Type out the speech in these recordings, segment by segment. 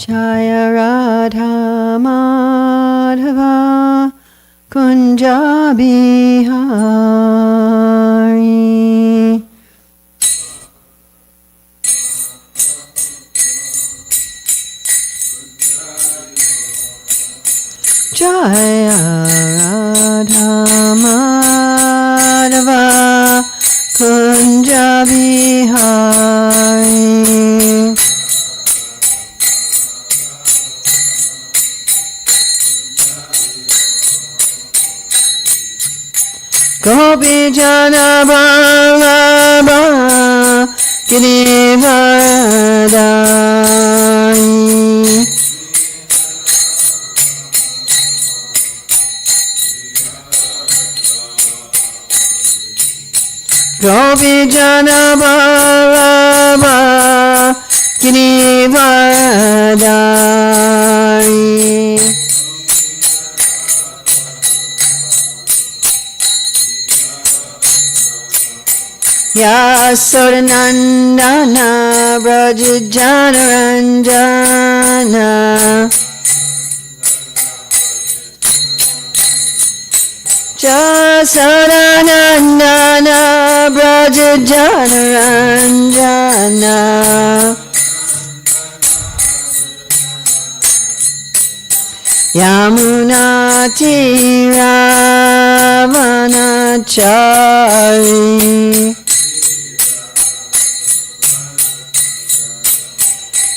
Jaya Radha Madhava Kunja Bihari. Jaya Radha Madhava Kunja Bihari. Gopi Jana Vallabha Girivardhari. Gopi Jana Vallabha Girivardhari. Yasodanandana Braja Janaranjana. Yasodanandana Braja Janaranjana. Yamuna Tiravanachari.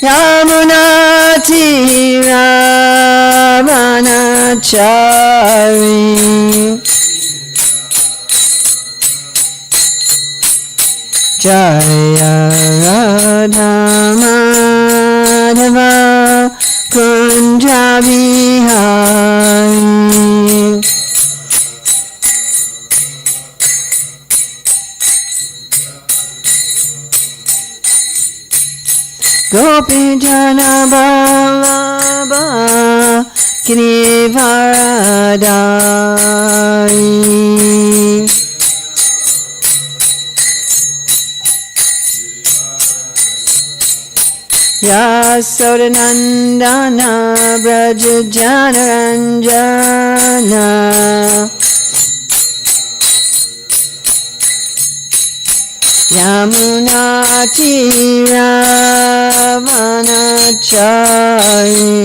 Yamuna Tiravanachari. Jaya Radha Madhava Kunja Bihari. Gopi Jana Vallabha Girivardhari. Yasodanandana Braja Janaranjana. Yamuna Tiravanachari.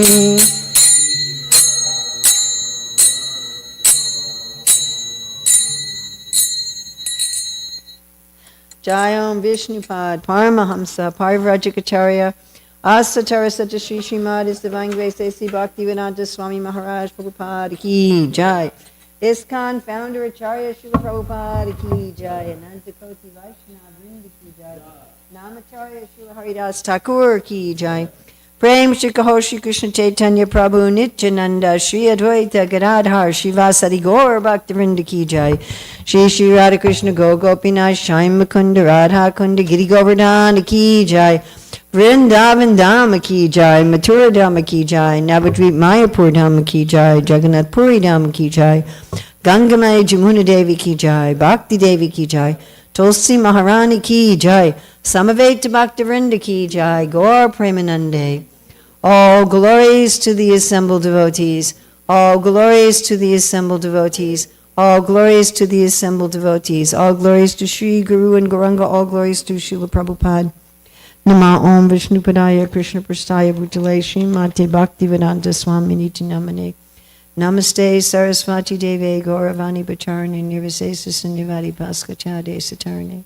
Jayam Vishnupad Paramahamsa Parivrajikacharya Asatara Satyashri Srimad is Divine Grace A.C. Bhaktivedanta Swami Maharaj Prabhupada Ki Jai. ISKCON founder Acharya Srila Prabhupada Ki Jai. Anantakoti Vaishnava Vrinda Ki Jai. Namacharya Srila Haridas Thakur Ki Jai. Prem Shri Kaho Shri Krishna Chaitanya Prabhu Nityananda Shri Advaita Gadadhar Shivasadi Gaur Bhaktivinoda Ki Jai. Shri Shri Radha Krishna Go Gopinath Shaim Mukunda Radha Kunda Giri Govardhana Ki Jai. Vrindavan Dhama Ki Jai, Mathura Dhama Ki Jai, Navadvip Mayapur Dhama Ki Jai, Jagannath Puri Dhama Ki Jai, Gangamai Jamuna Devi Ki Jai, Bhakti Devi Ki Jai, Tulsi Maharani Ki Jai, Samaveta Bhaktivinoda Ki Jai, Gaur Premanande. All glories to the assembled devotees, all glories to the assembled devotees, all glories to the assembled devotees, all glories to Sri Guru and Gauranga, all glories to Srila Prabhupada. Nama Om Vishnupadaya Krishna Prastaya Bhutale Srimate Bhaktivedanta Swami Niti Namane. Namaste Sarasvati Deve Gauravani Bacharani Nirvisesa Sanyavadi Bhaskachade Satarne.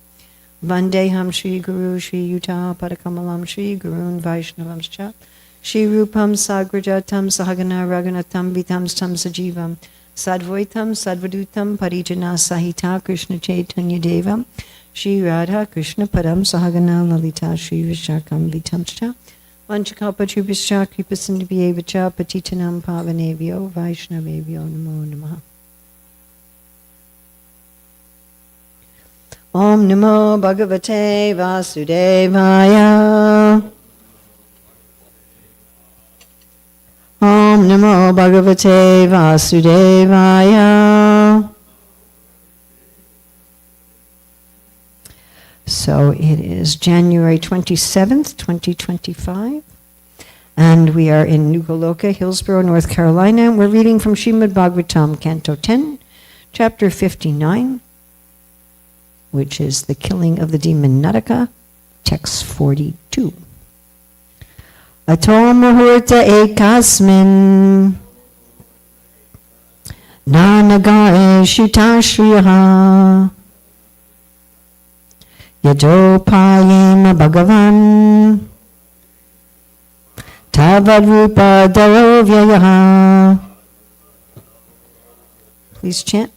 Vandeham Shri Guru Shri Yuta Padakamalam Shri Gurun Vaishnavamscha. Shri Rupam Sagrajatam Sahagana Raghunatam Vitam Stam Sajivam. Sadvaitam Sadvadutam Parijana Sahita Krishna Chaitanya Devam. Shri Radha Krishna Padam Sahagana Lalita Shri Vishakam Vitamscha. Vanchakalpatrubhischa Kripasindhivyevacha Patitanam Pavanevyo Vaishnavevyo Namo Namaha. Om Namo Bhagavate Vasudevaya. Om Namo Bhagavate Vasudevaya. So it is January 27th, 2025, And we are in New Goloka, Hillsborough, North Carolina. And we're reading from Srimad Bhagavatam, Canto 10, Chapter 59, which is the killing of the demon Naraka, text 42. Ato muhurta ekasmin nanagare shutashriyaha yajopayema bhagavan tavadrupa darovyayaha. Please chant.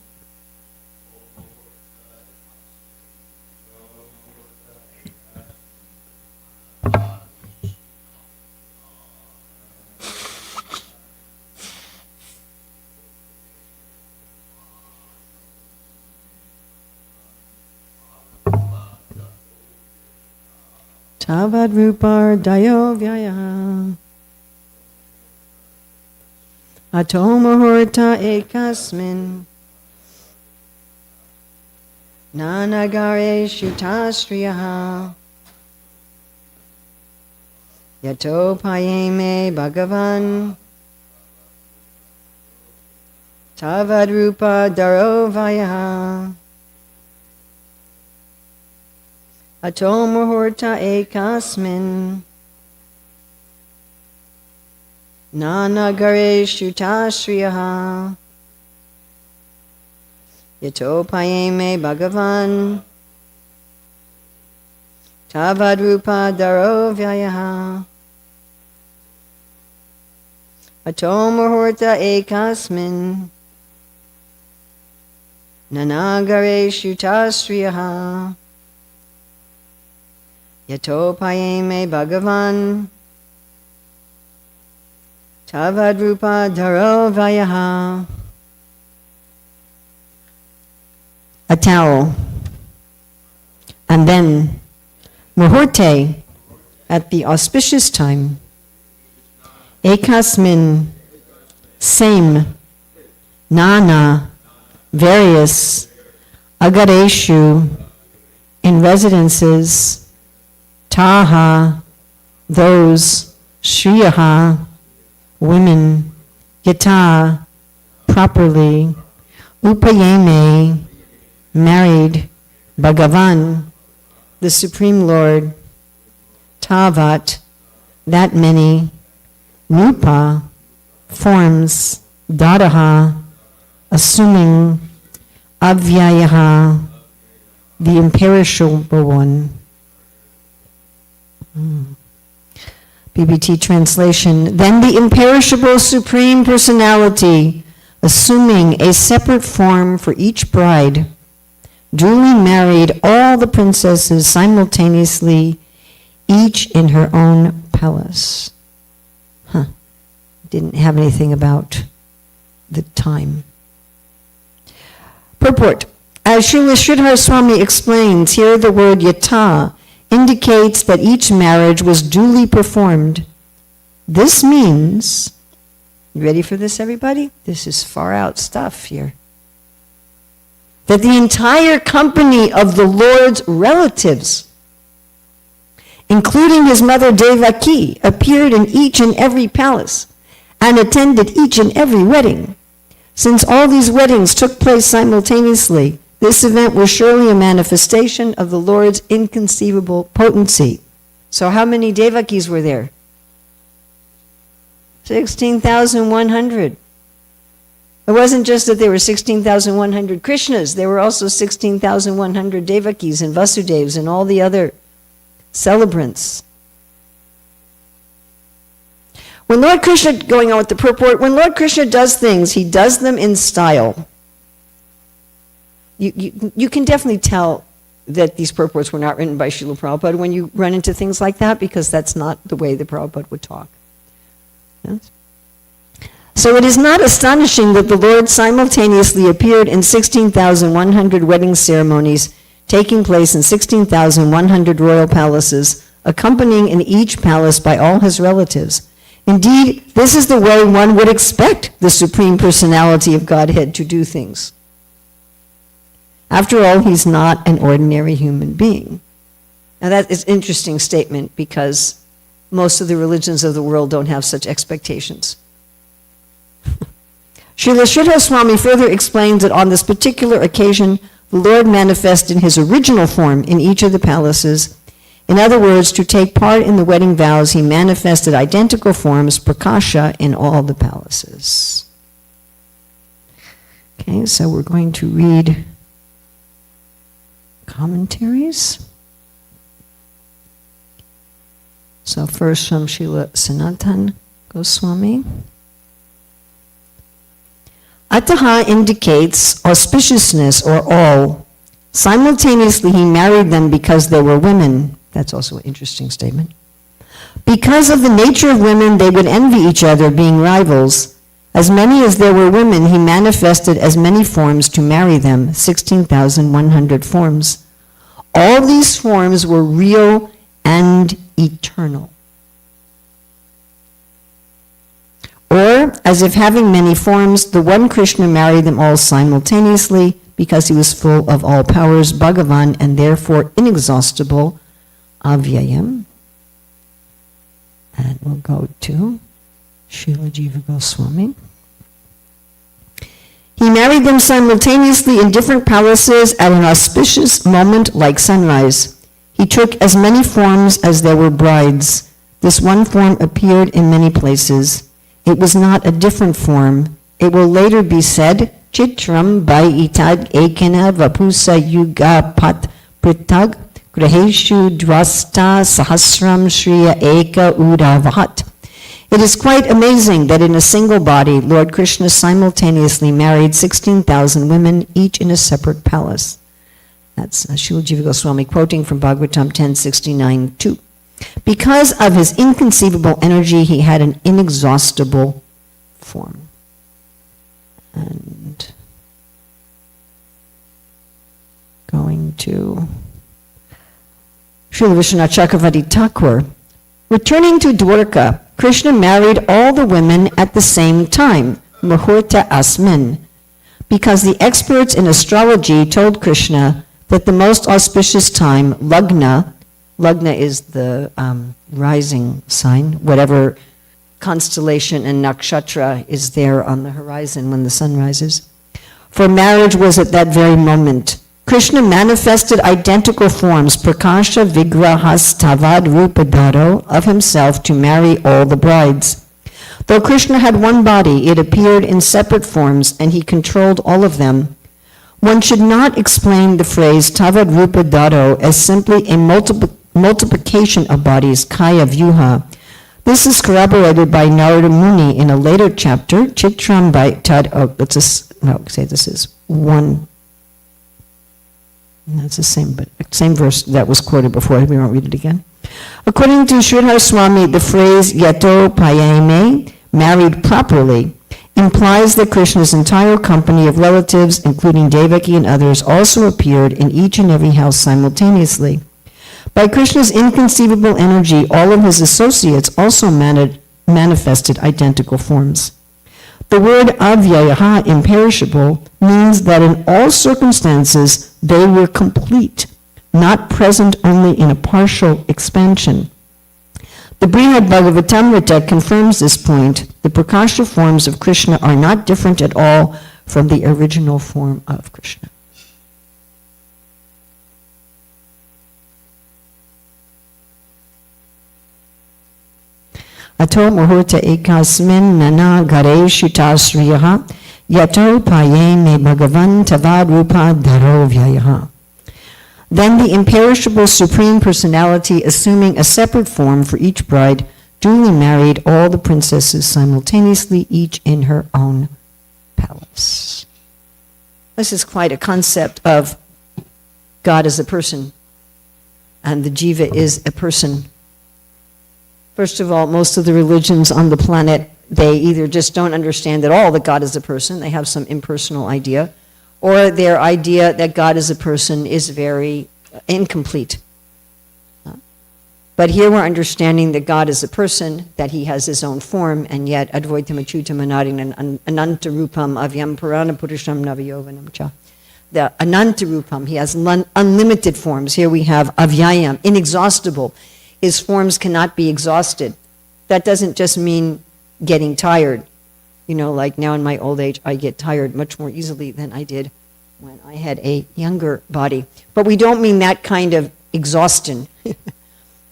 Tavadrupar dayo vyaya ato muhurta ekasmin nanagare shutastriyaha yato payeme bhagavan tavadrupa darovaya ato muhurta ekasmin nanagare shutashriyaha yato payeme bhagavan tavadrupa darovyayaha ato muhurta ekasmin nanagare shutashriyaha yato payeme bhagavan tavadrupa darovayaha. A towel. And then muhurte, at the auspicious time, ekasmin, same, nana, various, agareshu, in residences, taha, those, shriyaha, women, yata, properly, upayeme, married, bhagavan, the Supreme Lord, tavat, that many, rupa, forms, dadaha, assuming, avyayaha, the imperishable one. BBT translation. Then the imperishable Supreme Personality, assuming a separate form for each bride, duly married all the princesses simultaneously, each in her own palace. Didn't have anything about the time. Purport. As Srila Sridhar Swami explains, here the word yata indicates that each marriage was duly performed. This means, you ready for this, everybody? This is far out stuff here. That the entire company of the Lord's relatives, including his mother Devaki, appeared in each and every palace and attended each and every wedding. Since all these weddings took place simultaneously, this event was surely a manifestation of the Lord's inconceivable potency. So how many Devakis were there? 16,100. It wasn't just that there were 16,100 Krishnas, there were also 16,100 Devakis and Vasudevs and all the other celebrants. When Lord Krishna, going on with the purport, when Lord Krishna does things, he does them in style. You can definitely tell that these purports were not written by Srila Prabhupada when you run into things like that, because that's not the way the Prabhupada would talk. Yes? So it is not astonishing that the Lord simultaneously appeared in 16,100 wedding ceremonies taking place in 16,100 royal palaces, accompanying in each palace by all his relatives. Indeed, this is the way one would expect the Supreme Personality of Godhead to do things. After all, he's not an ordinary human being. Now that is an interesting statement, because most of the religions of the world don't have such expectations. Srila Sridhar Swami further explains that on this particular occasion, the Lord manifested in his original form in each of the palaces. In other words, to take part in the wedding vows, he manifested identical forms, prakasha, in all the palaces. Okay, so we're going to read commentaries. So first from Srila Sanatan Goswami. Ataha indicates auspiciousness or all. Simultaneously, he married them because they were women. That's also an interesting statement. Because of the nature of women, they would envy each other, being rivals. As many as there were women, he manifested as many forms to marry them, 16,100 forms. All these forms were real and eternal. Or, as if having many forms, the one Krishna married them all simultaneously because he was full of all powers, Bhagavan, and therefore inexhaustible, Avyayam. And we'll go to Srila Jiva Goswami. He married them simultaneously in different palaces at an auspicious moment like sunrise. He took as many forms as there were brides. This one form appeared in many places. It was not a different form. It will later be said, Chitram by itad ekena vapusa yuga pat pritag graheshu dwasta sahasram shriya eka udavahat. It is quite amazing that in a single body, Lord Krishna simultaneously married 16,000 women, each in a separate palace. That's Srila Jiva Goswami quoting from Bhagavatam 1069-2. Because of his inconceivable energy, he had an inexhaustible form. And going to Srila Vishwanath Chakravarti Thakur. Returning to Dwarka, Krishna married all the women at the same time, Muhurta Asmin, because the experts in astrology told Krishna that the most auspicious time, Lagna is the rising sign, whatever constellation and nakshatra is there on the horizon when the sun rises, for marriage was at that very moment. Krishna manifested identical forms, Prakasha Vigrahas Tavad Rupadaro, of himself to marry all the brides. Though Krishna had one body, it appeared in separate forms, and he controlled all of them. One should not explain the phrase Tavad Rupadaro as simply a multiplication of bodies, Kaya Vyuha. This is corroborated by Narada Muni in a later chapter, Chitram by Tad, this is one. That's the same verse that was quoted before. We won't read it again. According to Sridhar Swami, the phrase Yato Payame, married properly, implies that Krishna's entire company of relatives, including Devaki and others, also appeared in each and every house simultaneously. By Krishna's inconceivable energy, all of his associates also manifested identical forms. The word avyayaha, imperishable, means that in all circumstances they were complete, not present only in a partial expansion. The Brihad Bhagavatamrita confirms this point. The Prakasha forms of Krishna are not different at all from the original form of Krishna. Ato muhurta ekasmin nana gare shutasriyaha yato paye me bhagavan tavad rupa dharo vyayaha. Then the imperishable Supreme Personality, assuming a separate form for each bride, duly married all the princesses simultaneously, each in her own palace. This is quite a concept of God as a person, and the jiva is a person. First of all, most of the religions on the planet, they either just don't understand at all that God is a person, they have some impersonal idea, or their idea that God is a person is very incomplete. But here we're understanding that God is a person, that he has his own form, and yet Advaitam Achyutam Anadin Ananta Rupam Avyam Purana Purusham Navayovanam Cha. The Ananta Rupam, he has unlimited forms. Here we have Avyayam, inexhaustible. his forms cannot be exhausted. That doesn't just mean getting tired. Like now in my old age, I get tired much more easily than I did when I had a younger body. But we don't mean that kind of exhaustion.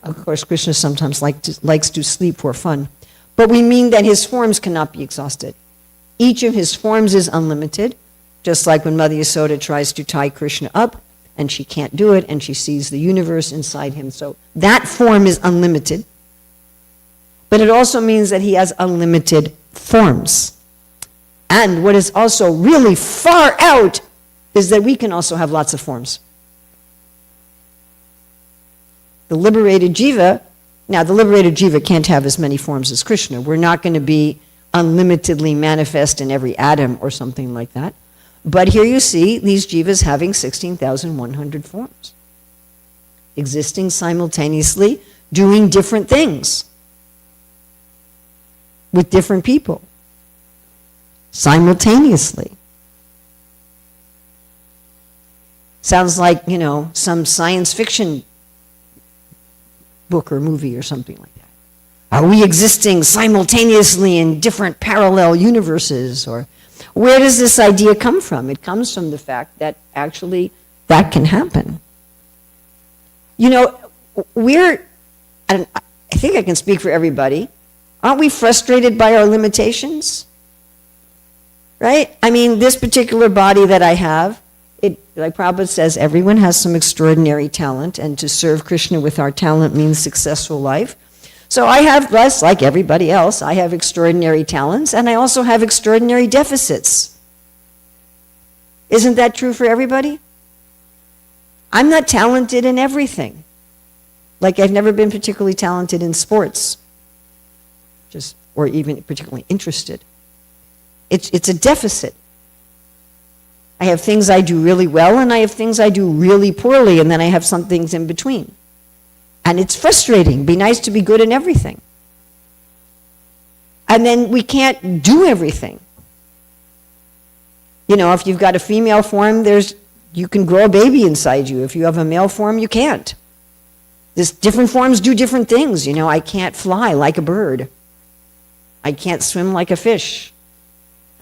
Of course, Krishna sometimes likes to sleep for fun. But we mean that his forms cannot be exhausted. Each of his forms is unlimited, just like when Mother Yasoda tries to tie Krishna up, and she can't do it, and she sees the universe inside him. So that form is unlimited. But it also means that he has unlimited forms. And what is also really far out is that we can also have lots of forms. The liberated jiva can't have as many forms as Krishna. We're not going to be unlimitedly manifest in every atom or something like that. But here you see these jivas having 16,100 forms, existing simultaneously, doing different things with different people, simultaneously. Sounds like, some science fiction book or movie or something like that. Are we existing simultaneously in different parallel universes? Or where does this idea come from? It comes from the fact that actually that can happen. I think I can speak for everybody. Aren't we frustrated by our limitations? Right? I mean, this particular body that I have, like Prabhupada says, everyone has some extraordinary talent, and to serve Krishna with our talent means successful life. So I have, like everybody else, I have extraordinary talents, and I also have extraordinary deficits. Isn't that true for everybody? I'm not talented in everything. Like I've never been particularly talented in sports, or even particularly interested. It's a deficit. I have things I do really well, and I have things I do really poorly, and then I have some things in between. And it's frustrating. It'd be nice to be good in everything. And then we can't do everything. If you've got a female form, you can grow a baby inside you. If you have a male form, you can't. Different forms do different things. I can't fly like a bird. I can't swim like a fish.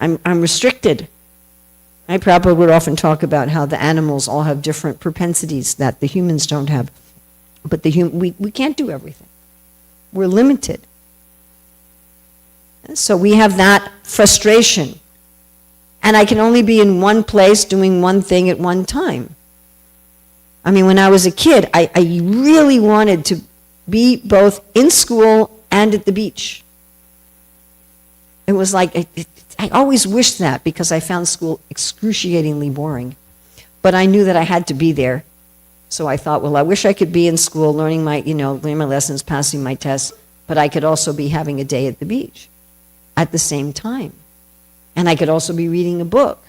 I'm restricted. Prabhupada would often talk about how the animals all have different propensities that the humans don't have. But we can't do everything. We're limited. So we have that frustration. And I can only be in one place doing one thing at one time. I mean, when I was a kid, I really wanted to be both in school and at the beach. It was like, I always wished that because I found school excruciatingly boring. But I knew that I had to be there. So I thought, well, I wish I could be in school learning my lessons, passing my tests, but I could also be having a day at the beach at the same time. And I could also be reading a book.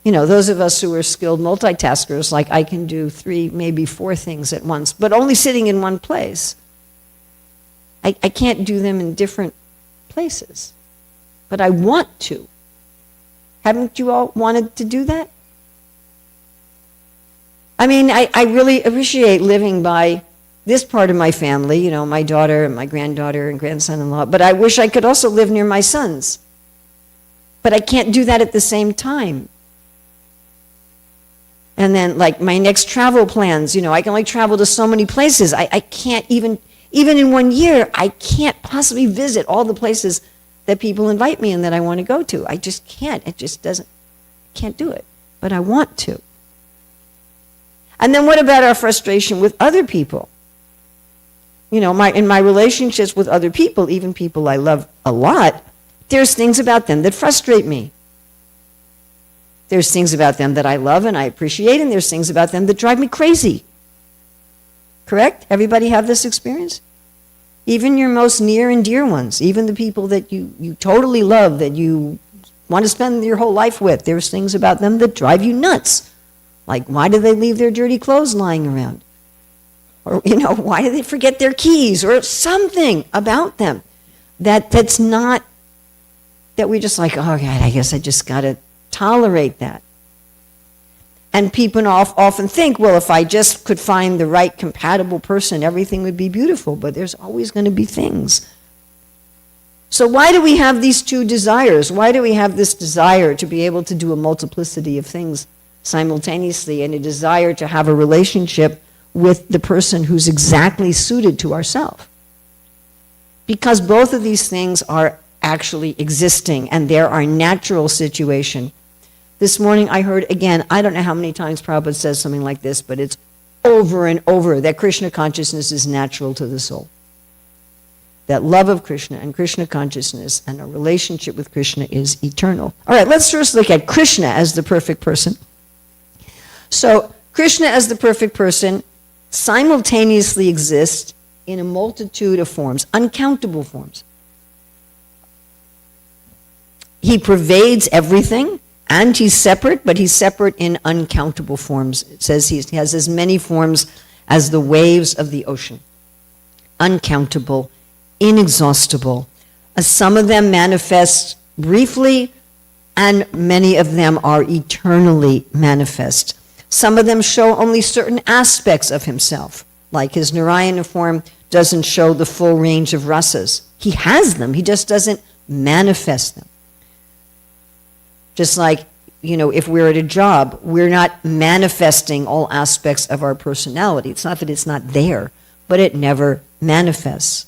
Those of us who are skilled multitaskers, like I can do 3, maybe 4 things at once, but only sitting in one place. I can't do them in different places, but I want to. Haven't you all wanted to do that? I mean, I really appreciate living by this part of my family, my daughter and my granddaughter and grandson-in-law, but I wish I could also live near my sons. But I can't do that at the same time. And then, like, my next travel plans, I can only travel to so many places. I can't even in 1 year, I can't possibly visit all the places that people invite me and that I want to go to. I just can't. Can't do it. But I want to. And then what about our frustration with other people? In my relationships with other people, even people I love a lot, there's things about them that frustrate me. There's things about them that I love and I appreciate, and there's things about them that drive me crazy. Correct? Everybody have this experience? Even your most near and dear ones, even the people that you totally love, that you want to spend your whole life with, there's things about them that drive you nuts. Like, why do they leave their dirty clothes lying around? Or, why do they forget their keys? Or something about them that's not, that we're just like, oh God, I guess I just got to tolerate that. And people often think, well, if I just could find the right compatible person, everything would be beautiful. But there's always going to be things. So why do we have these two desires? Why do we have this desire to be able to do a multiplicity of things simultaneously, and a desire to have a relationship with the person who's exactly suited to ourselves? Because both of these things are actually existing, and they're our natural situation. This morning I heard again, I don't know how many times Prabhupada says something like this, but it's over and over, that Krishna consciousness is natural to the soul. That love of Krishna and Krishna consciousness and a relationship with Krishna is eternal. All right, let's first look at Krishna as the perfect person. So Krishna as the perfect person simultaneously exists in a multitude of forms, uncountable forms. He pervades everything, and he's separate, but he's separate in uncountable forms. It says he has as many forms as the waves of the ocean. Uncountable, inexhaustible. Some of them manifest briefly, and many of them are eternally manifest. Some of them show only certain aspects of himself, like his Narayana form doesn't show the full range of rasas. He has them, he just doesn't manifest them. Just like, if we're at a job, we're not manifesting all aspects of our personality. It's not that it's not there, but it never manifests.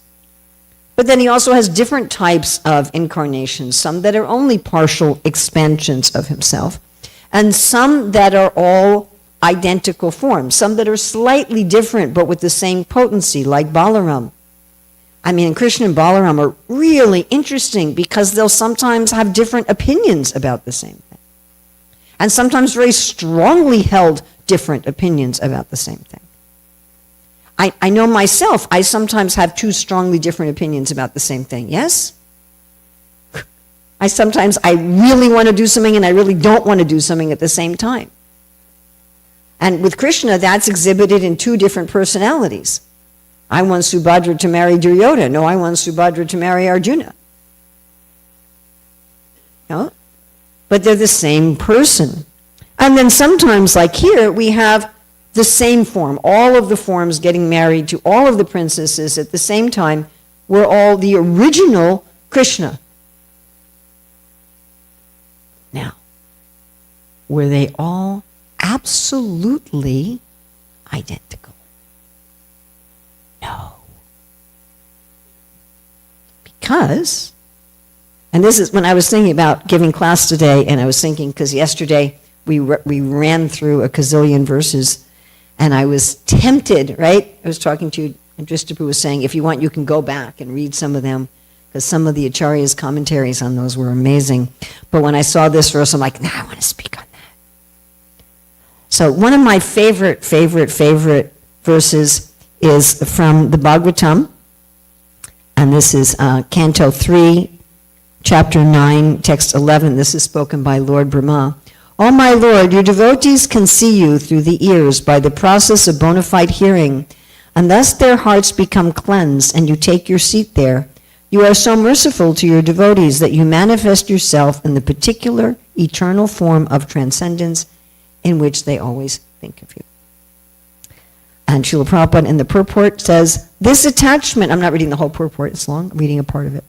But then he also has different types of incarnations, some that are only partial expansions of himself, and some that are all identical forms, some that are slightly different but with the same potency, like Balaram. Krishna and Balaram are really interesting because they'll sometimes have different opinions about the same thing. And sometimes very strongly held different opinions about the same thing. I know myself, I sometimes have two strongly different opinions about the same thing, yes? I really want to do something and I really don't want to do something at the same time. And with Krishna, that's exhibited in two different personalities. I want Subhadra to marry Duryodhana. No, I want Subhadra to marry Arjuna. No? But they're the same person. And then sometimes, like here, we have the same form, all of the forms getting married to all of the princesses at the same time. We're all the original Krishna. Now, were they all absolutely identical? No. Because, and this is when I was thinking about giving class today, and I was thinking, because yesterday we ran through a gazillion verses, and I was tempted, right? I was talking to you, and Dristapu was saying, if you want, you can go back and read some of them, because some of the Acharya's commentaries on those were amazing. But when I saw this verse, I'm like, I want to speak on that. So one of my favorite verses is from the Bhagavatam, and this is Canto 3, Chapter 9, Text 11. This is spoken by Lord Brahma. O my Lord, your devotees can see you through the ears by the process of bona fide hearing, and thus their hearts become cleansed, and you take your seat there. You are so merciful to your devotees that you manifest yourself in the particular eternal form of transcendence in which they always think of you. And Srila Prabhupada in the purport says, this attachment, I'm not reading the whole purport, it's long, I'm reading a part of it.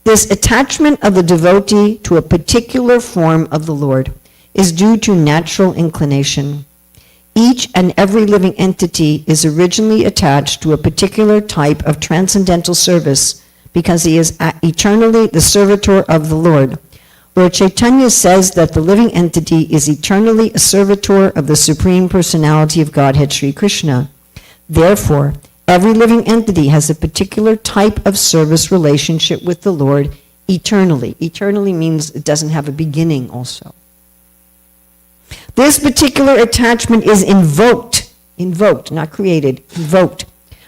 This attachment of the devotee to a particular form of the Lord is due to natural inclination. Each and every living entity is originally attached to a particular type of transcendental service because he is eternally the servitor of the Lord. Lord Chaitanya says that the living entity is eternally a servitor of the Supreme Personality of Godhead, Sri Krishna. Therefore, every living entity has a particular type of service relationship with the Lord eternally. Eternally means it doesn't have a beginning also. This particular attachment is invoked, not created, invoked,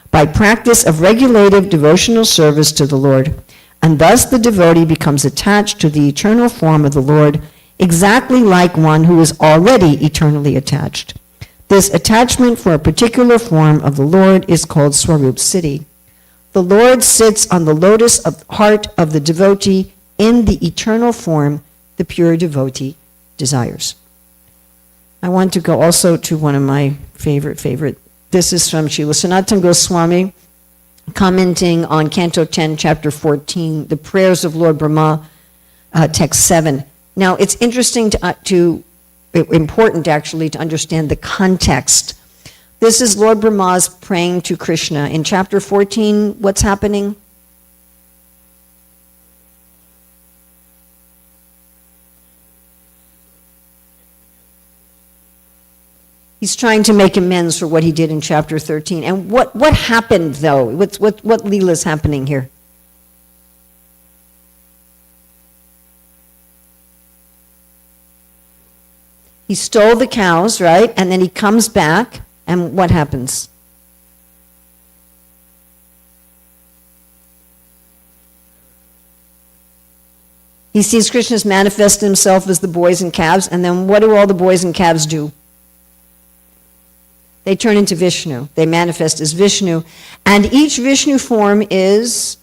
by practice of regulative devotional service to the Lord, and thus the devotee becomes attached to the eternal form of the Lord, exactly like one who is already eternally attached. This attachment for a particular form of the Lord is called Swarup Siddhi. The Lord sits on the lotus of heart of the devotee in the eternal form the pure devotee desires. I want to go also to one of my favorite. This is from Srila Sanatana Goswami, commenting on Canto 10, Chapter 14, the prayers of Lord Brahma, text 7. Now, it's interesting important actually to understand the context. This is Lord Brahma's praying to Krishna. In Chapter 14, what's happening? He's trying to make amends for what he did in Chapter 13. And what happened, though? What Leela is happening here? He stole the cows, right? And then he comes back, and what happens? He sees Krishna's manifest himself as the boys and calves, and then what do all the boys and calves do? They turn into Vishnu. They manifest as Vishnu. And each Vishnu form is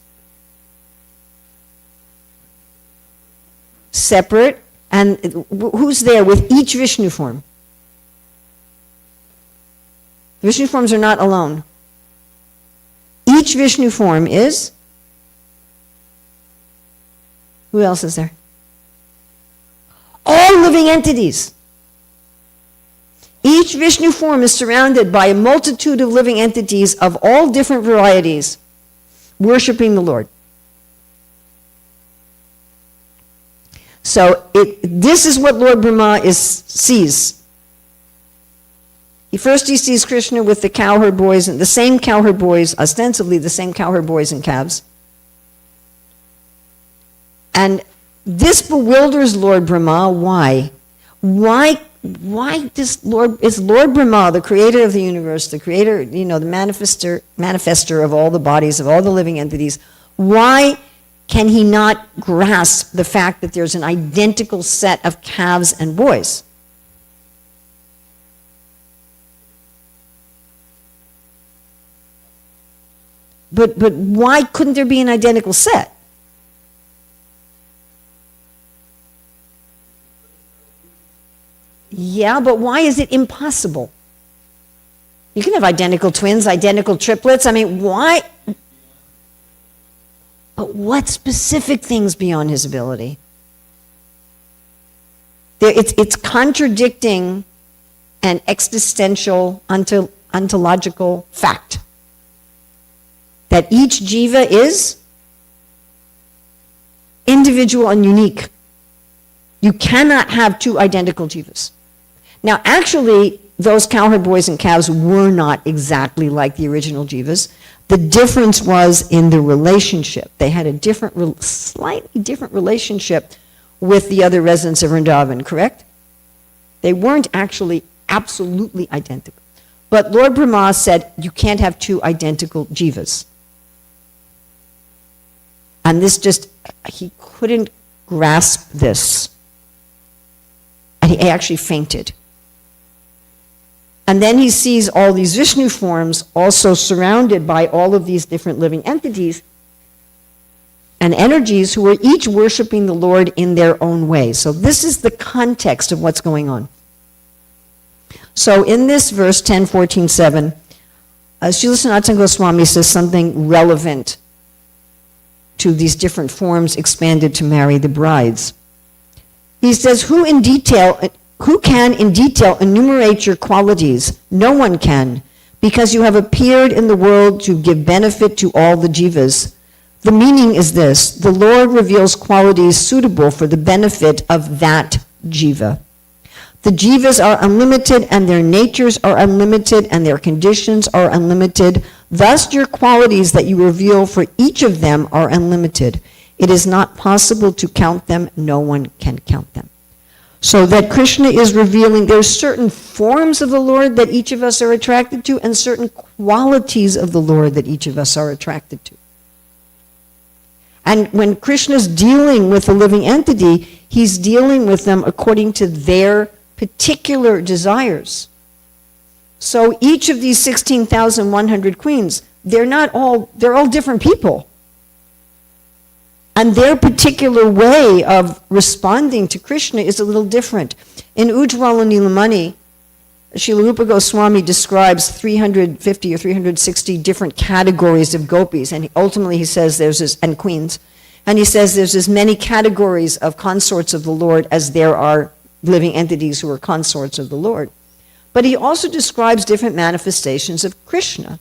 separate. And who's there with each Vishnu form? The Vishnu forms are not alone. Each Vishnu form is? Who else is there? All living entities. Each Vishnu form is surrounded by a multitude of living entities of all different varieties, worshiping the Lord. So this is what Lord Brahma sees. He sees Krishna with the cowherd boys, and the same cowherd boys, ostensibly the same cowherd boys and calves. And this bewilders Lord Brahma. Why? Why is Lord Brahma, the creator of the universe, the creator, the manifester of all the bodies, of all the living entities, why can he not grasp the fact that there's an identical set of calves and boys? But why couldn't there be an identical set? Yeah, but why is it impossible? You can have identical twins, identical triplets. I mean, why? But what specific things beyond his ability? It's contradicting an existential, ontological fact. That each jiva is individual and unique. You cannot have two identical jivas. Now, actually, those cowherd boys and calves were not exactly like the original jivas. The difference was in the relationship. They had a slightly different relationship with the other residents of Vrindavan, correct? They weren't actually absolutely identical. But Lord Brahma said, you can't have two identical jivas. And he couldn't grasp this. And he actually fainted. And then he sees all these Vishnu forms also surrounded by all of these different living entities and energies who are each worshiping the Lord in their own way. So this is the context of what's going on. So in this verse 10:14:7, Srila Sanatana Goswami says something relevant to these different forms expanded to marry the brides. He says, who can in detail enumerate your qualities? No one can, because you have appeared in the world to give benefit to all the jivas. The meaning is this: the Lord reveals qualities suitable for the benefit of that jiva. The jivas are unlimited, and their natures are unlimited, and their conditions are unlimited. Thus, your qualities that you reveal for each of them are unlimited. It is not possible to count them. No one can count them. So that Krishna is revealing there's certain forms of the Lord that each of us are attracted to, and certain qualities of the Lord that each of us are attracted to. And when Krishna's dealing with a living entity, he's dealing with them according to their particular desires. So each of these 16,100 queens, they're all different people. And their particular way of responding to Krishna is a little different. In Ujjwala Nilamani, Srila Rupa Goswami describes 350 or 360 different categories of gopis, and ultimately he says and queens, and he says there's as many categories of consorts of the Lord as there are living entities who are consorts of the Lord. But he also describes different manifestations of Krishna.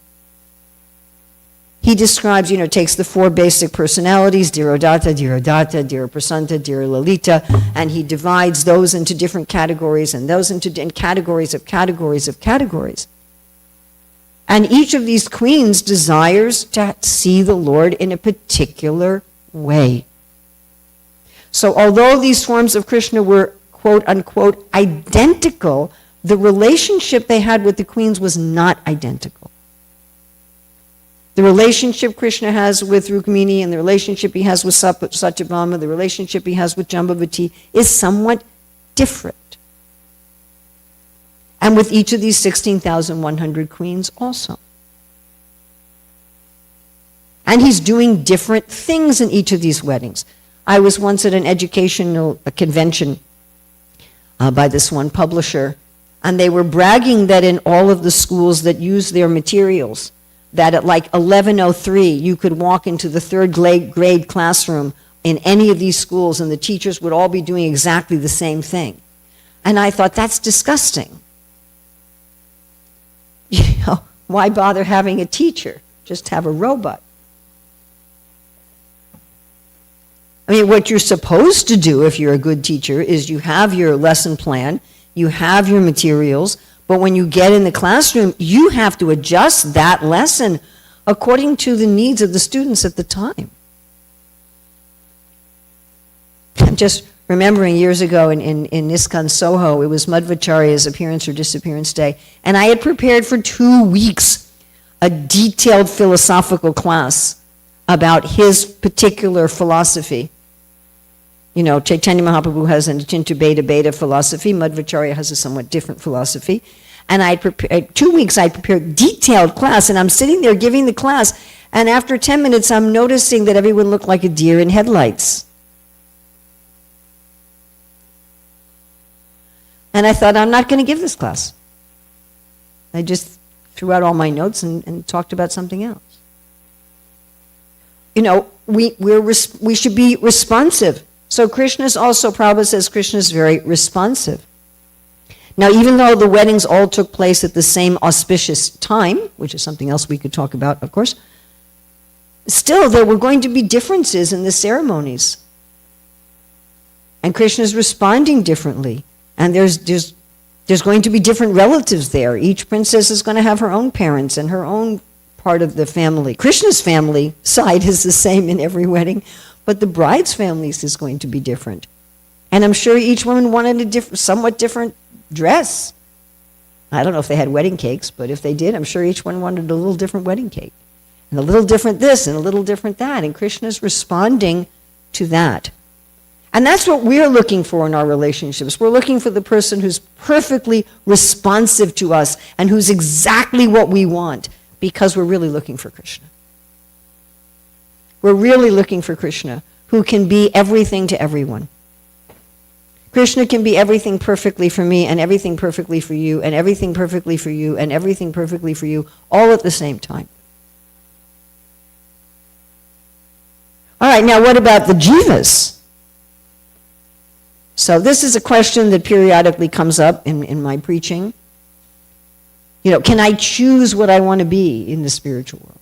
He describes, takes the 4 basic personalities, Dhirodata, Dhiraprasanta, Dhiralalita, and he divides those into different categories and those into categories of categories of categories. And each of these queens desires to see the Lord in a particular way. So although these forms of Krishna were, quote unquote, identical, the relationship they had with the queens was not identical. The relationship Krishna has with Rukmini and the relationship he has with Satyabhama, the relationship he has with Jambavati is somewhat different. And with each of these 16,100 queens also. And he's doing different things in each of these weddings. I was once at an educational convention by this one publisher, and they were bragging that in all of the schools that use their materials, that at like 11:03, you could walk into the 3rd grade classroom in any of these schools and the teachers would all be doing exactly the same thing. And I thought, that's disgusting. Why bother having a teacher? Just have a robot. I mean, what you're supposed to do if you're a good teacher is you have your lesson plan, you have your materials, but when you get in the classroom, you have to adjust that lesson according to the needs of the students at the time. I'm just remembering years ago in ISKCON Soho, it was Madhvacharya's appearance or disappearance day, and I had prepared for 2 weeks a detailed philosophical class about his particular philosophy. Chaitanya Mahaprabhu has an Achinta Beta philosophy. Madhvacharya has a somewhat different philosophy. And I prepared 2 weeks. I prepared detailed class, and I'm sitting there giving the class. And after 10 minutes, I'm noticing that everyone looked like a deer in headlights. And I thought, I'm not going to give this class. I just threw out all my notes and talked about something else. We should be responsive. So Krishna's also, Prabhupada says Krishna's very responsive. Now, even though the weddings all took place at the same auspicious time, which is something else we could talk about, of course, still there were going to be differences in the ceremonies. And Krishna's responding differently. And there's going to be different relatives there. Each princess is going to have her own parents and her own part of the family. Krishna's family side is the same in every wedding, but the bride's families is going to be different. And I'm sure each woman wanted a somewhat different dress. I don't know if they had wedding cakes, but if they did, I'm sure each one wanted a little different wedding cake. And a little different this and a little different that. And Krishna's responding to that. And that's what we're looking for in our relationships. We're looking for the person who's perfectly responsive to us and who's exactly what we want, because we're really looking for Krishna. We're really looking for Krishna, who can be everything to everyone. Krishna can be everything perfectly for me, and everything perfectly for you, and everything perfectly for you, and everything perfectly for you, all at the same time. All right, now what about the jivas? So this is a question that periodically comes up in my preaching. Can I choose what I want to be in the spiritual world?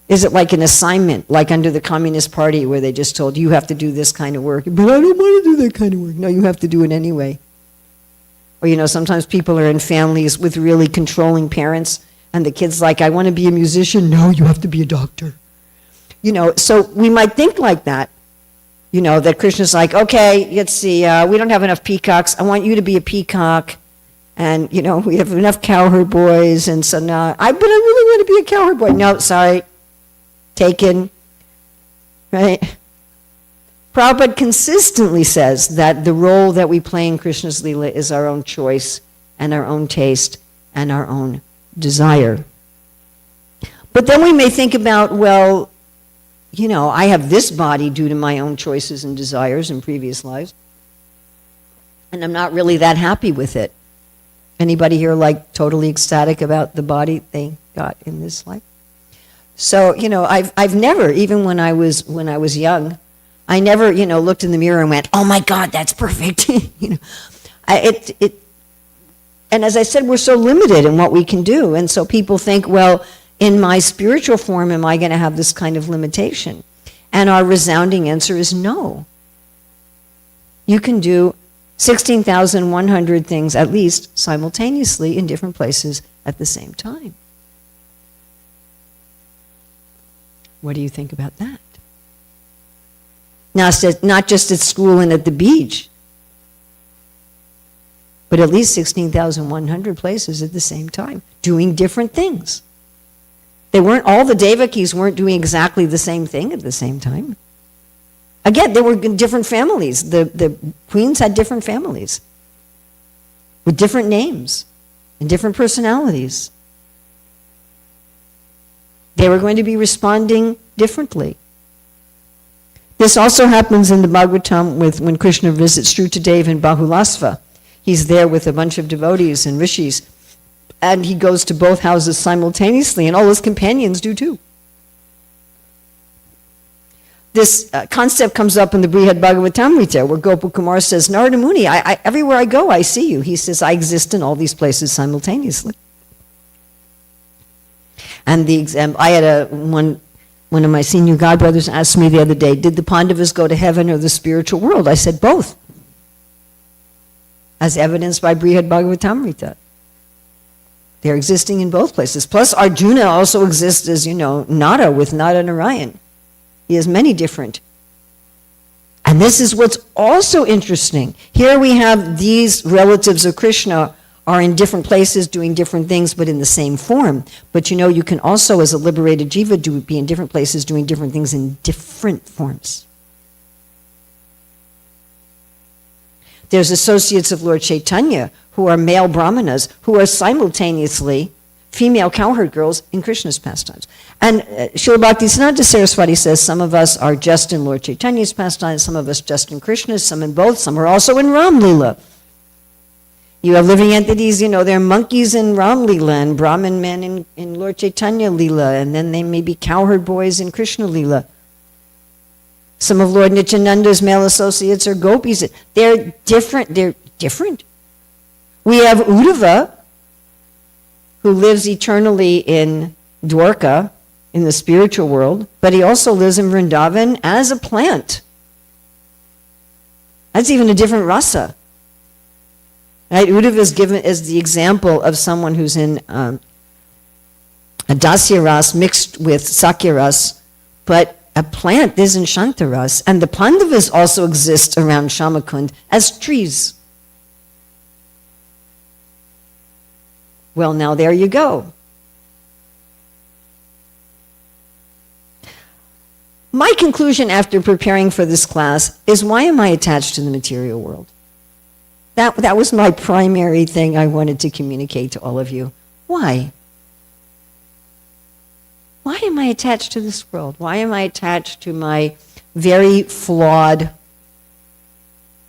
Is it like an assignment, like under the Communist Party, where they just told you have to do this kind of work? But I don't want to do that kind of work. No, you have to do it anyway. Or, sometimes people are in families with really controlling parents, and the kid's like, I want to be a musician. No, you have to be a doctor. So we might think like that. That Krishna's like, okay, let's see, we don't have enough peacocks. I want you to be a peacock. And, we have enough cowherd boys. And so now, but I really want to be a cowherd boy. No, sorry. Taken. Right? Prabhupada consistently says that the role that we play in Krishna's Leela is our own choice and our own taste and our own desire. But then we may think about, well, I have this body due to my own choices and desires in previous lives, and I'm not really that happy with it. Anybody here like totally ecstatic about the body they got in this life? So, I've never, even when I was young, I never, looked in the mirror and went, "Oh my God, that's perfect." And as I said, we're so limited in what we can do. And so people think, well, in my spiritual form, am I going to have this kind of limitation? And our resounding answer is no. You can do 16,100 things at least simultaneously in different places at the same time. What do you think about that? Now, not just at school and at the beach, but at least 16,100 places at the same time, doing different things. All the Devakis weren't doing exactly the same thing at the same time. Again, there were different families. The queens had different families with different names and different personalities. They were going to be responding differently. This also happens in the Bhagavatam when Krishna visits Shrutadeva in Bahulasva. He's there with a bunch of devotees and rishis, and he goes to both houses simultaneously, and all his companions do too. This concept comes up in the Brihad Bhagavatamrita, where Gopakumar says, "Narada Muni, everywhere I go, I see you." He says, "I exist in all these places simultaneously." And I had one of my senior godbrothers asked me the other day, "Did the Pandavas go to heaven or the spiritual world?" I said, "Both," as evidenced by Brihad Bhagavatamrita. They're existing in both places. Plus, Arjuna also exists as, Nara with Nara Narayan. He has many different. And this is what's also interesting. Here we have these relatives of Krishna are in different places doing different things, but in the same form. But you can also, as a liberated jiva, be in different places doing different things in different forms. There's associates of Lord Chaitanya who are male brahmanas who are simultaneously female cowherd girls in Krishna's pastimes. And Srila Bhaktisiddhanta Saraswati says some of us are just in Lord Chaitanya's pastimes, some of us just in Krishna's, some in both, some are also in Ram Lila. You have living entities, they're monkeys in Ram Lila and Brahmin men in Lord Chaitanya Lila, and then they may be cowherd boys in Krishna Lila. Some of Lord Nityananda's male associates are gopis. They're different. We have Uddhava, who lives eternally in Dwarka, in the spiritual world, but he also lives in Vrindavan as a plant. That's even a different rasa. Right? Uddhava is given as the example of someone who's in a dasya ras mixed with sakya ras, but a plant is in shanta ras. And the Pandavas also exist around Shamakund as trees. Well, now there you go. My conclusion after preparing for this class is, why am I attached to the material world? That was my primary thing I wanted to communicate to all of you. Why? Why am I attached to this world? Why am I attached to my very flawed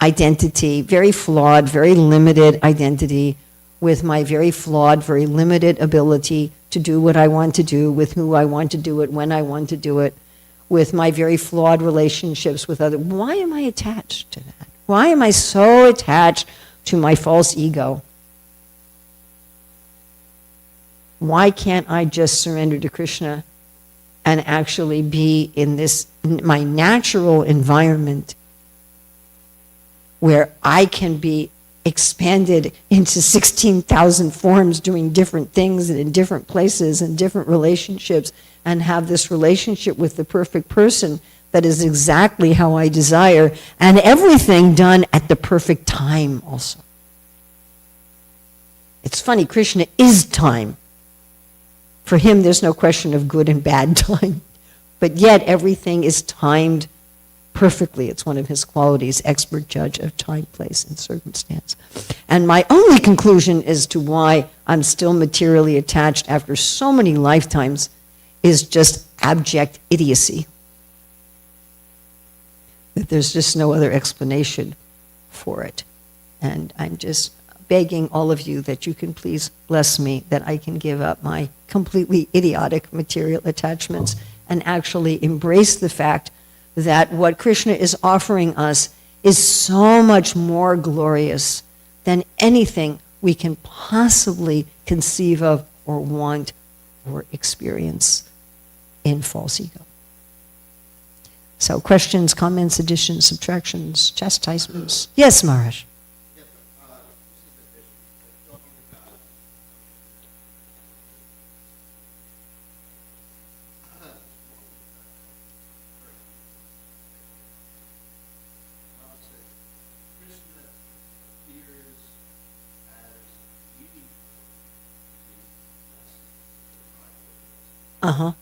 identity, very flawed, very limited identity, with my very flawed, very limited ability to do what I want to do, with who I want to do it, when I want to do it, with my very flawed relationships with others? Why am I attached to that? Why am I so attached to my false ego? Why can't I just surrender to Krishna and actually be in my natural environment where I can be expanded into 16,000 forms doing different things and in different places and different relationships, and have this relationship with the perfect person that is exactly how I desire, and everything done at the perfect time also. It's funny, Krishna is time. For him, there's no question of good and bad time, but yet everything is timed perfectly. It's one of his qualities, expert judge of time, place, and circumstance. And my only conclusion as to why I'm still materially attached after so many lifetimes is just abject idiocy. That there's just no other explanation for it. And I'm just begging all of you that you can please bless me, that I can give up my completely idiotic material attachments and actually embrace the fact that what Krishna is offering us is so much more glorious than anything we can possibly conceive of or want or experience in false ego. So questions, comments, additions, subtractions, chastisements. Yes, Maharaj. Uh-huh.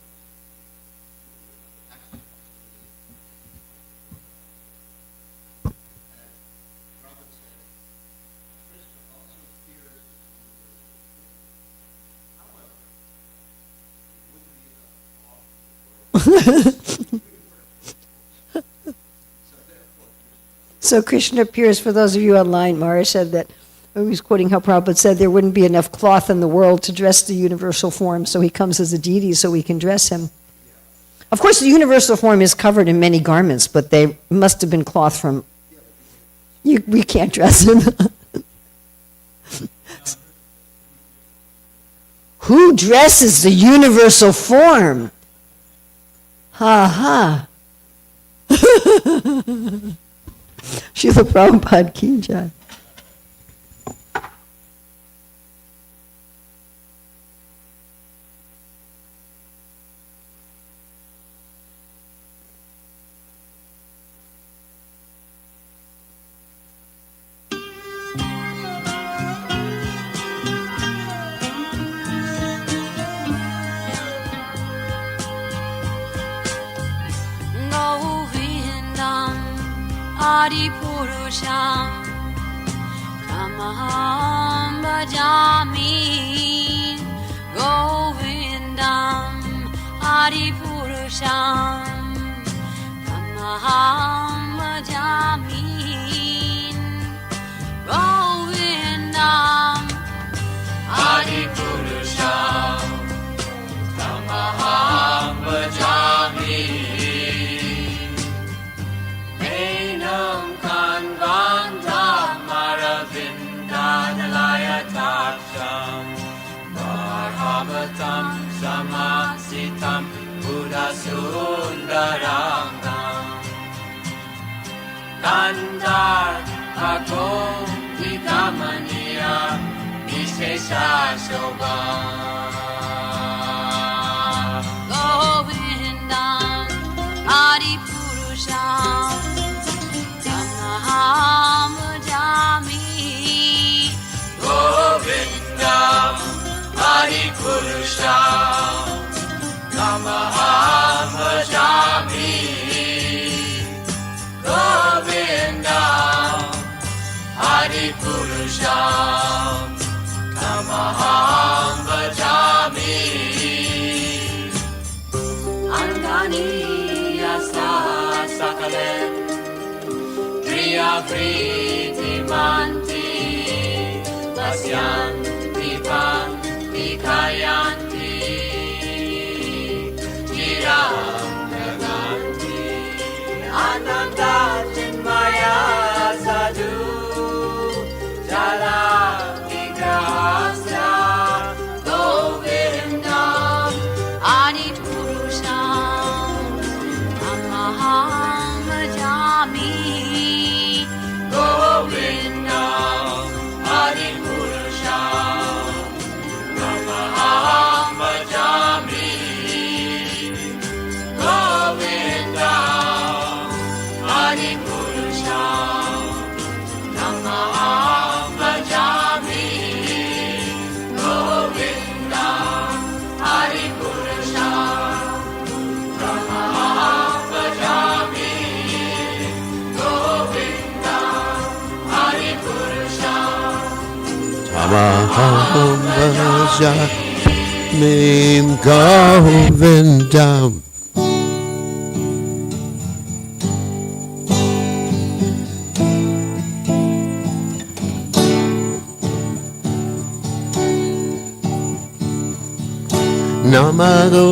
So Krishna appears, for those of you online, Maharaj said that, he was quoting how Prabhupada said there wouldn't be enough cloth in the world to dress the universal form, so he comes as a deity so we can dress him. Of course, the universal form is covered in many garments, but they must have been cloth from... we can't dress him. Who dresses the universal form? Ha ha. Srila Prabhupada ki jai. Adipurusham Tamaham Bhajami Govindam Adipurusham Tamaham Bhajami Govindam Adipurusham Tamaham Bhajami Marhavatam Samasitam Buddha Sundarangam Nandar Bhagom Vidamaniya Vishesha Shobha Govindam Adipurusham Tamaham Bhajami Govindam Adipurusham Tamaham Bhajami Govindam Adipurusham Tamaham Bhajami Andani Yasa Sakalem Priya Priti Manti Vasyan Dipan Kayanti Chiram Naganti Ananda Chinmaya Sadhu Jala Vigrahasya Govindam Adipurusham Tamaham Bhajami Govindam Adipurusham Tamaham Bhajami Govindam Adipurusham Tamaham Bhajami Govindam Adipurusham Tamaham Bhajami Govindam Adipurusham Tamaham Bhajami Govindam Namago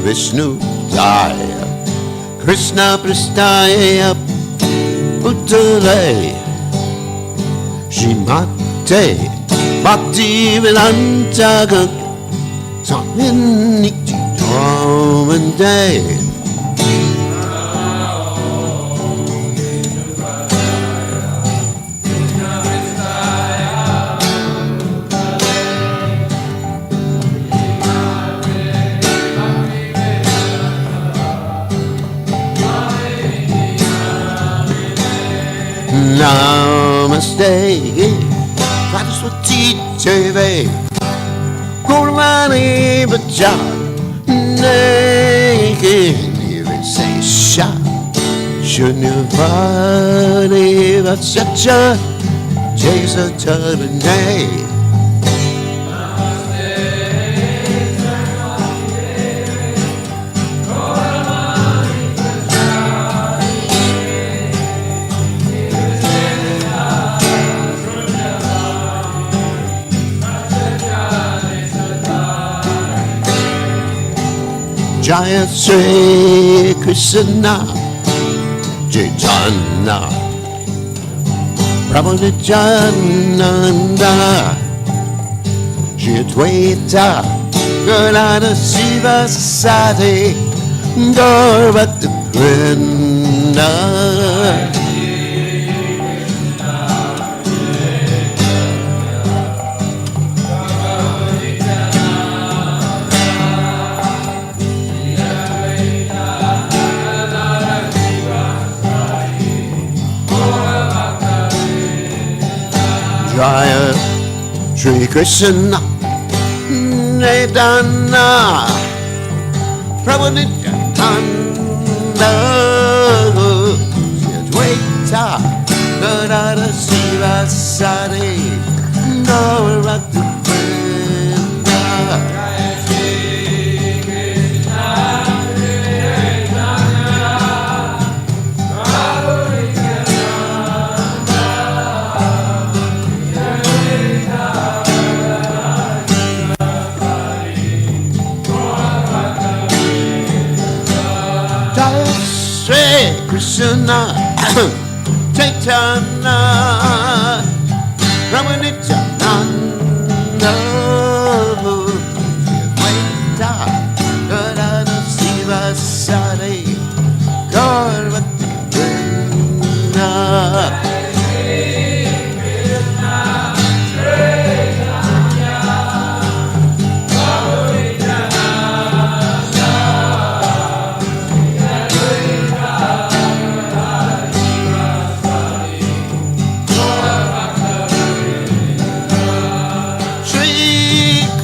Vishnu Jaya Krishna Prasthaya Uttare Shrimate Bhaktivedanta Swami Nityananda. Namaste, Saraswati Deve, Gurmani Bhajan, Naked, even say Sha, Shunivani Vasacha, Jesa Taranay. Jaya Sri Krishna Chaitanya Prabhu Nityananda Shri Advaita Gadadhara Shiva Sati Gaurvata Vrinda. Jaya Shri Krishna Chaitanya Prabhu Nityananda Shri Advaita Gadadhara Shiva Sati Gaurvata Vrinda. Krishna Chaitanya Prabhu Nityananda Advaita Gadadhara Shiva Sati Gaurvata Vrinda.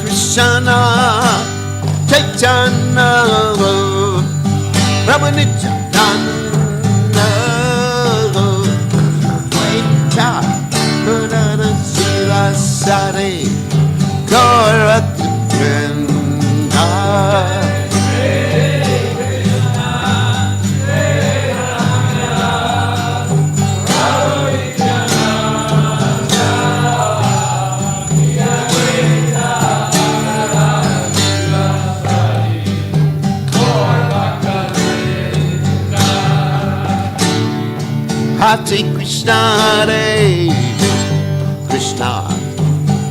Krishna Chaitanya Prabhu Nityananda Advaita Gadadhara Shiva Sati Gaurvata Vrinda. Hare Krishna, Hare Krishna,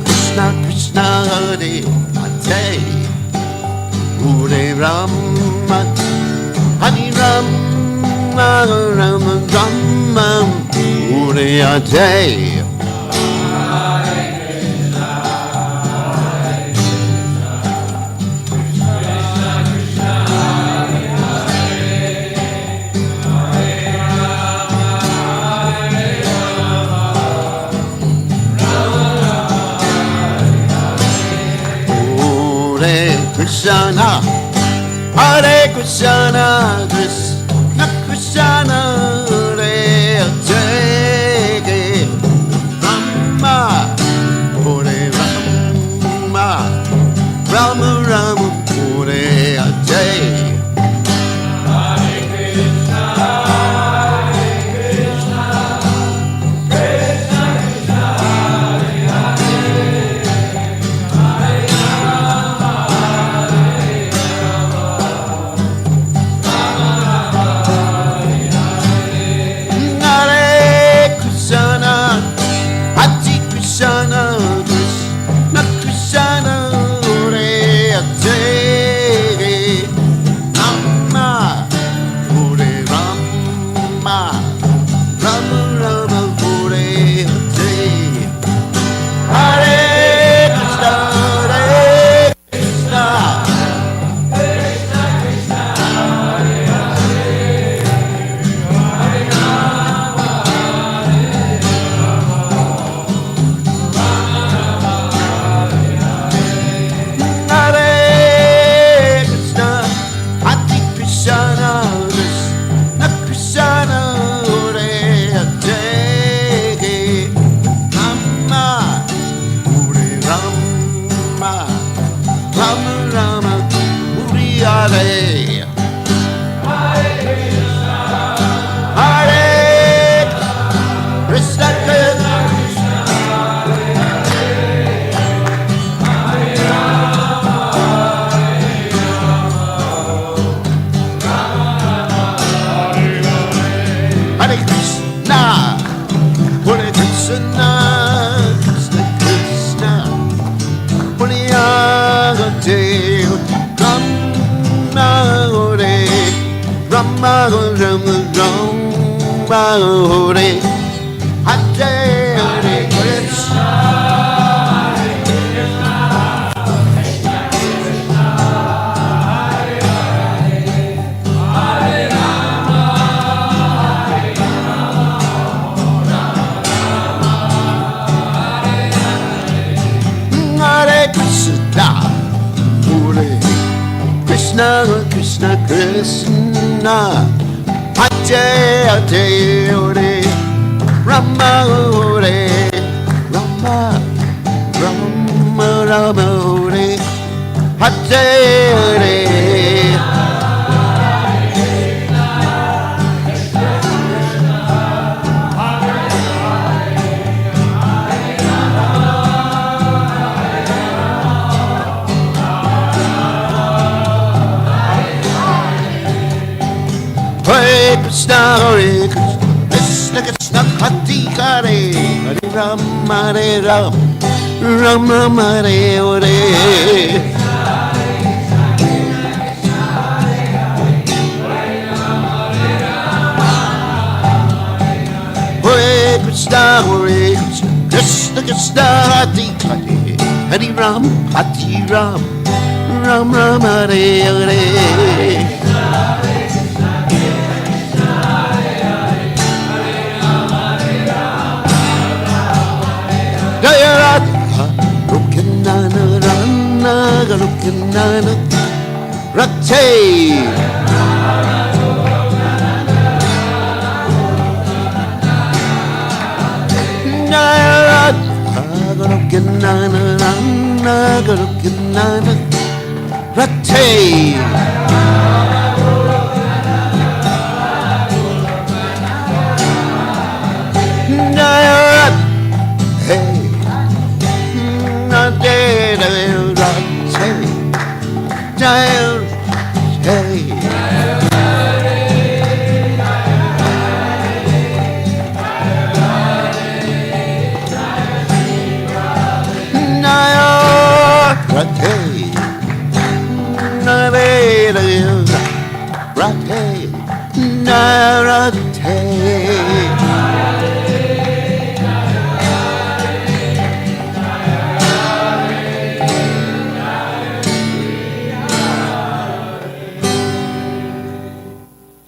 Krishna Krishna, Hare Hare, Hare Rama, Hare Rama, Rama Rama, Hare Hare. Krishna, Hare Krishna, Krishna Krishna, Hare Hare, Rama, Hare Rama, Rama Rama, Hare Hare. Hare Hare Krishna. Krishna, Krishna, Krishna, Hare Hare Hare, Rama Hare, Rama, Rama Rama Hare, Hare Hare. Hare Krishna, Hare Krishna, Krishna Krishna, Hare Hare, Hare Rama, Hare Rama, Rama Rama, Hare Hare. Hare Krishna, Hare Krishna, Krishna Krishna, Hare Hare, Hare Rama, Hare Rama, Rama Rama, Hare Hare. Jaya Radha, Rukinana Rana, Rukinana Rate. Jaya Radha, Rukinana Rana, Rukinana Rate. Jaya Radha, hey.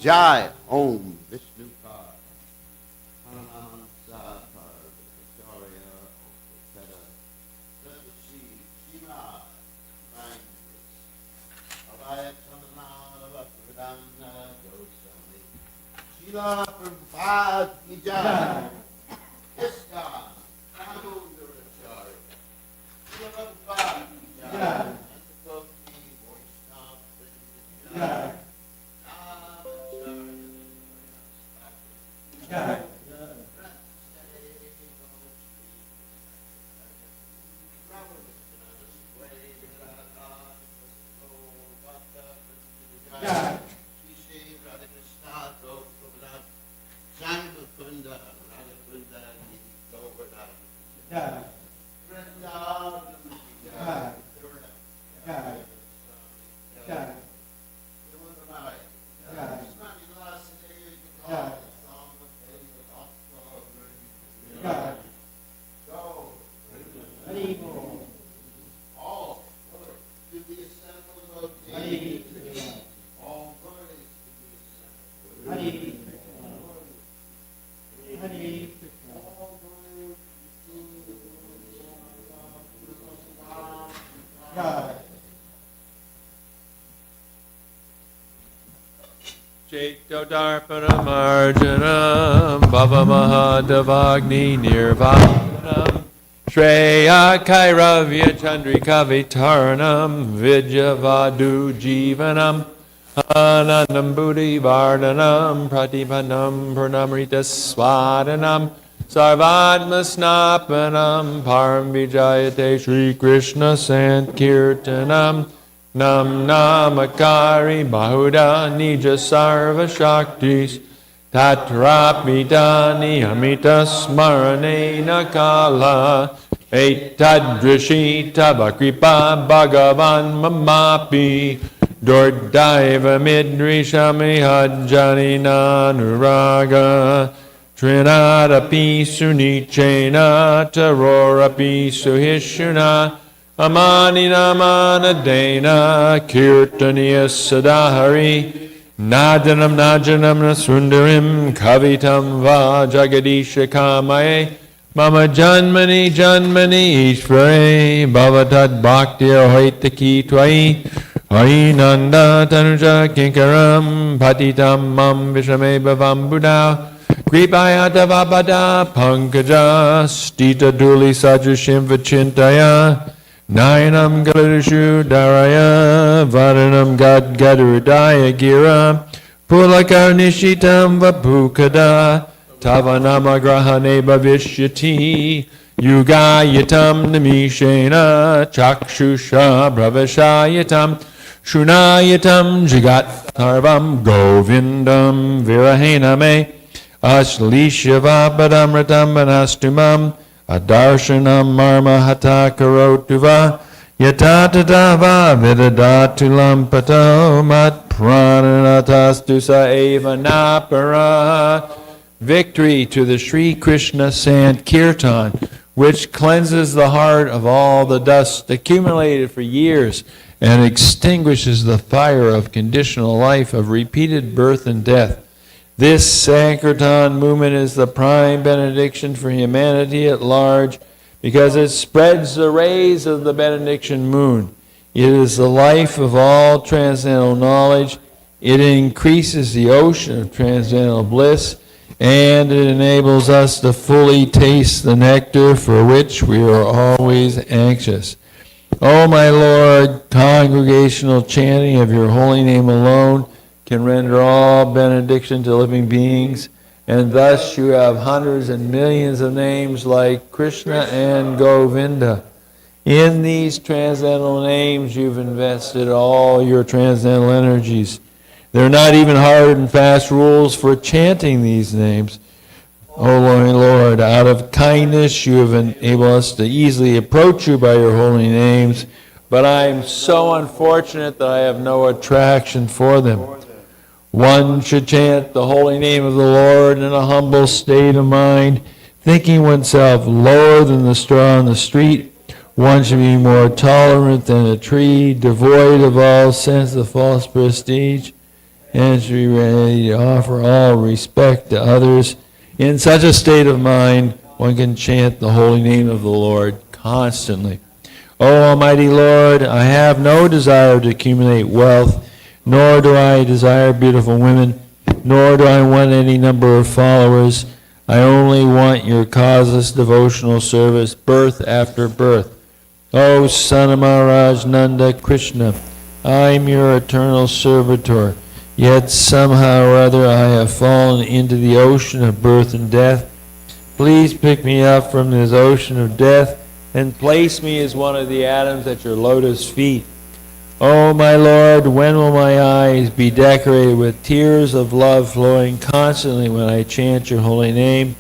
Jai Om Vishnu Par Paramahansa Parvacharya Okata Satashi Shiva Abhaya Chamanava Pradana Goswami Shila Prabhupada Ki Jai ISKCON Acharya Shila Prabhupada Ki Jai Antakoki Vaishnava Jai. Chaitodarpanamarjanam Bhavamahadavagni Nirvanam Shreya Kairavya Chandrika Vitarnam Vidyavadu Jivanam Anandam Buddhi Vardhanam Pratipanam Purnamrita Swadanam Sarvatma Snapanam Param Vijayate Shri Krishna Sankirtanam Nam Namakari Bahuda Nija Sarva Shaktis Tatrapidani Amita Smarane Nakala Etadrishita Bakripa Bhagavan Mamapi Dordaiva Midrishami Hajjani Nanuraga Trinadapi Sunichena Tarorapi Suhishuna Amani Namana Dena Kirtaniya Sadahari Nadanam Najanam Nasundarim Kavitam Va Jagadisha Kamaye Mama Janmani Janmani Ishvare Bhavatad Bhakti Hoitaki Twai Harinanda Tanuja Kinkaram Patitam Mam Vishame Bhavam Buddha Kripaya Davabada Pankaja Stita Duli Sajushim Vachintaya Nayanam Galadushu Daraya Varanam Gad Gadurudaya Gira Pulakar Nishitam Vapukada Tavanama Grahane Bhavishyati Yugayatam Namishena Chakshusha Bravashayatam Shunayatam Jagat Harvam Govindam Virahename Ashlishavapadamratam Anastumam Adarshanam Marma Hata Karotuva Yatatadava Vidadatulam Pato Mat Prananatastusa Eva Napara. Victory to the Sri Krishna Sankirtan, which cleanses the heart of all the dust accumulated for years and extinguishes the fire of conditional life of repeated birth and death. This Sankirtan movement is the prime benediction for humanity at large because it spreads the rays of the benediction moon. It is the life of all transcendental knowledge. It increases the ocean of transcendental bliss, and it enables us to fully taste the nectar for which we are always anxious. O my Lord, congregational chanting of your holy name alone can render all benediction to living beings, and thus you have hundreds and millions of names like Krishna and Govinda. In these transcendental names you've invested all your transcendental energies. There are not even hard and fast rules for chanting these names. O Lord, out of kindness you have enabled us to easily approach you by your holy names, but I am so unfortunate that I have no attraction for them. One should chant the holy name of the Lord in a humble state of mind, thinking oneself lower than the straw on the street. One should be more tolerant than a tree, devoid of all sense of false prestige, and should be ready to offer all respect to others. In such a state of mind, one can chant the holy name of the Lord constantly. O Almighty Lord, I have no desire to accumulate wealth, nor do I desire beautiful women, nor do I want any number of followers. I only want your causeless devotional service, birth after birth. O Son of Maharaj Nanda Krishna, I am your eternal servitor. Yet somehow or other I have fallen into the ocean of birth and death. Please pick me up from this ocean of death and place me as one of the atoms at your lotus feet. Oh my Lord, when will my eyes be decorated with tears of love flowing constantly when I chant your holy name?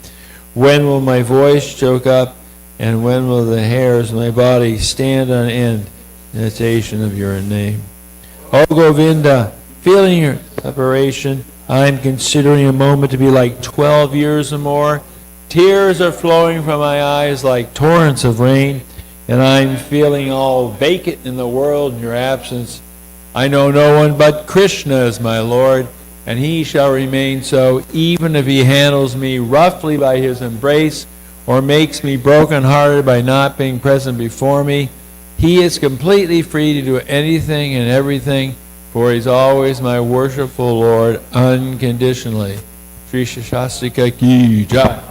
When will my voice choke up, and when will the hairs of my body stand on end in imitation of your name? O Govinda, feeling your separation, I am considering a moment to be like 12 years or more. Tears are flowing from my eyes like torrents of rain, and I'm feeling all vacant in the world in your absence. I know no one but Krishna as my Lord, and he shall remain so even if he handles me roughly by his embrace or makes me broken-hearted by not being present before me. He is completely free to do anything and everything, for he's always my worshipful Lord unconditionally. Sri Shastika Ki Jai.